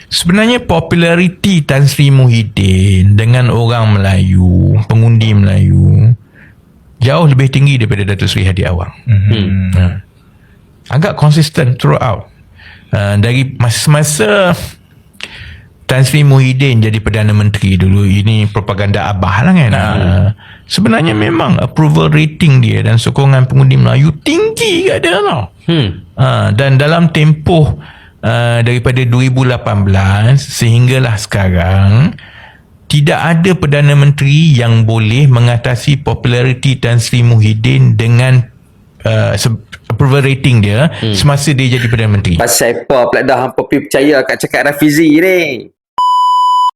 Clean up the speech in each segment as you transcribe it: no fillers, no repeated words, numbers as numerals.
Sebenarnya populariti Tan Sri Muhyiddin dengan orang Melayu, pengundi Melayu, jauh lebih tinggi daripada Datuk Seri Hadi Awang. Agak konsisten throughout. Dari masa Tan Sri Muhyiddin jadi Perdana Menteri dulu, ini propaganda Abah lah kan. Sebenarnya memang approval rating dia dan sokongan pengundi Melayu tinggi kat dia tau. Dan dalam tempoh daripada 2018 sehinggalah sekarang, tidak ada Perdana Menteri yang boleh mengatasi populariti Tan Sri Muhyiddin dengan approval rating dia semasa dia jadi Perdana Menteri. Pasal apa pula dah hampa percaya kat cakap Rafizi ni?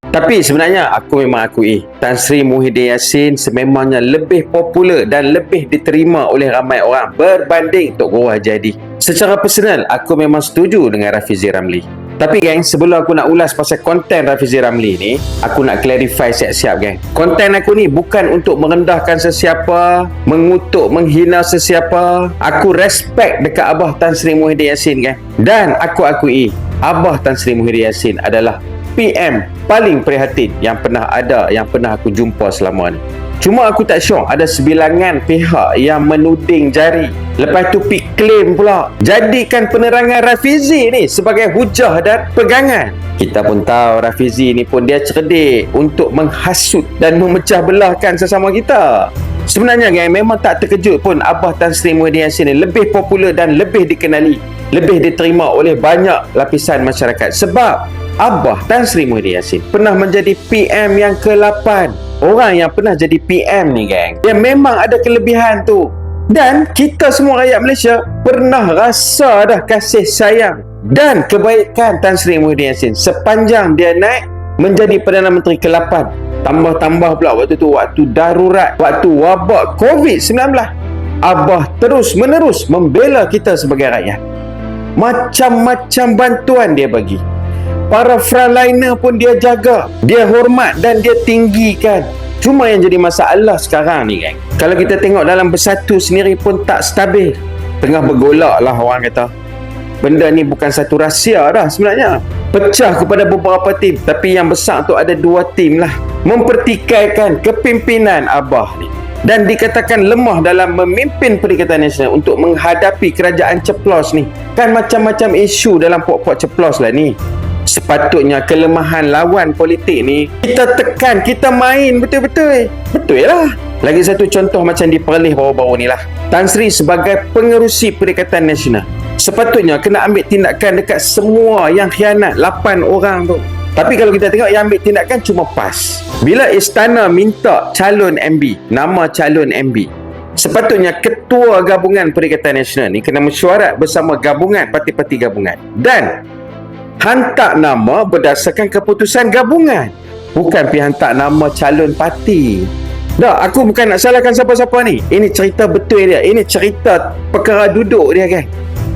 Tapi sebenarnya aku memang akui Tan Sri Muhyiddin Yassin sememangnya lebih popular dan lebih diterima oleh ramai orang berbanding Tok Guru Haji Hadi. Secara personal, aku memang setuju dengan Rafizi Ramli. Tapi geng, sebelum aku nak ulas pasal konten Rafizi Ramli ni, aku nak clarify siap-siap geng. Konten aku ni bukan untuk merendahkan sesiapa, mengutuk, menghina sesiapa. Aku respect dekat Abah Tan Sri Muhyiddin Yassin geng. Dan aku akui Abah Tan Sri Muhyiddin Yassin adalah PM paling prihatin yang pernah ada, yang pernah aku jumpa selama ni. Cuma aku tak syok ada sebilangan pihak yang menuding jari, lepas tu pick claim pula, jadikan penerangan Rafizi ni sebagai hujah dan pegangan. Kita pun tahu Rafizi ni pun dia cerdik untuk menghasut dan memecah belahkan sesama kita. Sebenarnya geng, memang tak terkejut pun Abah Tan Sri Muhyiddin Yassin ni lebih popular dan lebih dikenali, lebih diterima oleh banyak lapisan masyarakat. Sebab Abah Tan Sri Muhyiddin Yassin pernah menjadi PM yang ke-8. Orang yang pernah jadi PM ni geng, dia memang ada kelebihan tu. Dan kita semua rakyat Malaysia pernah rasa dah kasih sayang dan kebaikan Tan Sri Muhyiddin Yassin sepanjang dia naik menjadi Perdana Menteri ke-8. Tambah-tambah pula waktu tu, waktu darurat, waktu wabak COVID-19, Abah terus menerus membela kita sebagai rakyat. Macam-macam bantuan dia bagi. Para frontliner pun dia jaga, dia hormat dan dia tinggikan. Cuma yang jadi masalah sekarang ni geng, kalau kita tengok dalam bersatu sendiri pun tak stabil. Tengah bergolak lah orang kata. Benda ni bukan satu rahsia dah sebenarnya. Pecah kepada beberapa tim, tapi yang besar tu ada 2 tim lah. Mempertikaikan kepimpinan Abah ni. Dan dikatakan lemah dalam memimpin Perikatan Nasional untuk menghadapi kerajaan ceplos ni. Kan macam-macam isu dalam pok-pok ceplos lah ni. Sepatutnya kelemahan lawan politik ni kita tekan, kita main betul-betul. Betul lah. Lagi satu contoh macam di Perlis baru-baru ni lah. Tan Sri sebagai pengerusi Perikatan Nasional sepatutnya kena ambil tindakan dekat semua yang khianat, 8 orang tu. Tapi kalau kita tengok yang ambil tindakan cuma PAS. Bila istana minta calon MB, nama calon MB, sepatutnya ketua gabungan Perikatan Nasional ni kena mesyuarat bersama gabungan, parti-parti gabungan, dan hantar nama berdasarkan keputusan gabungan, bukan pergi hantar nama calon parti. Dah, aku bukan nak salahkan siapa-siapa ni. Ini cerita betul dia. Ini cerita perkara duduk dia kan.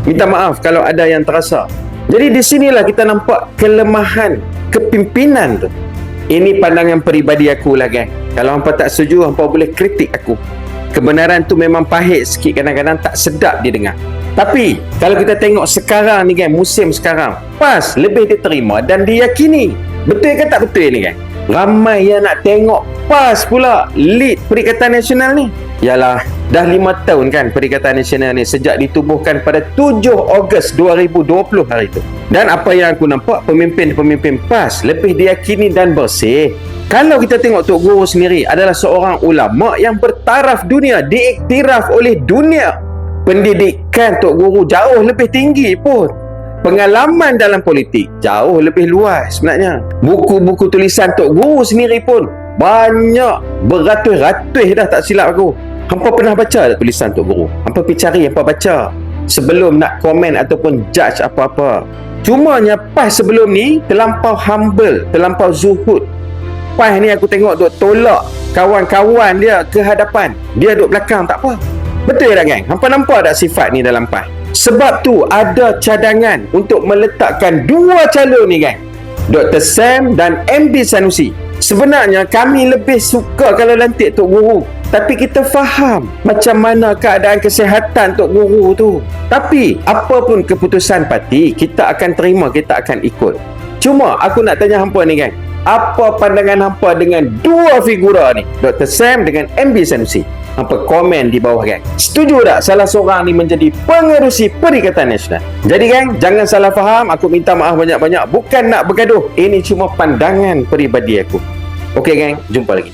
Minta maaf kalau ada yang terasa. Jadi di sinilah kita nampak kelemahan kepimpinan tu. Ini pandangan peribadi aku lah kan. Kalau hampa tak setuju, hampa boleh kritik aku. Kebenaran tu memang pahit sikit, kadang-kadang tak sedap didengar. Tapi kalau kita tengok sekarang ni kan, musim sekarang, PAS lebih diterima dan diyakini. Betul ke tak betul ni kan? Ramai yang nak tengok PAS pula lead Perikatan Nasional ni. Yalah, dah 5 tahun kan Perikatan Nasional ni sejak ditubuhkan pada 7 Ogos 2020 hari tu. Dan apa yang aku nampak, pemimpin-pemimpin PAS lebih diyakini dan bersih. Kalau kita tengok Tok Guru sendiri adalah seorang ulama yang bertaraf dunia, diiktiraf oleh dunia. Pendidikan Tok Guru jauh lebih tinggi pun. Pengalaman dalam politik jauh lebih luas sebenarnya. Buku-buku tulisan Tok Guru sendiri pun banyak, beratus-ratus dah tak silap aku. Hampa pernah baca tak tulisan Tok Guru? Hampa pergi cari, hampa baca sebelum nak komen ataupun judge apa-apa. Cumanya PAS sebelum ni terlampau humble, terlampau zuhud. PAS ni aku tengok duk tolak kawan-kawan dia ke hadapan, dia duk belakang tak apa. Betul tak geng? Hampa nampak tak sifat ni dalam PAS? Sebab tu ada cadangan untuk meletakkan 2 calon ni geng, Dr. Sam dan MB Sanusi. Sebenarnya kami lebih suka kalau lantik Tok Guru, tapi kita faham macam mana keadaan kesihatan Tok Guru tu. Tapi apa pun keputusan parti, kita akan terima, kita akan ikut. Cuma aku nak tanya hampa ni gang, apa pandangan hampa dengan dua figura ni, Dr. Sam dengan MB Sanusi? Hampa komen di bawah gang. Setuju tak salah seorang ni menjadi pengerusi Perikatan Nasional? Jadi gang, jangan salah faham, aku minta maaf banyak-banyak, bukan nak bergaduh. Ini cuma pandangan peribadi aku. Okey gang, jumpa lagi.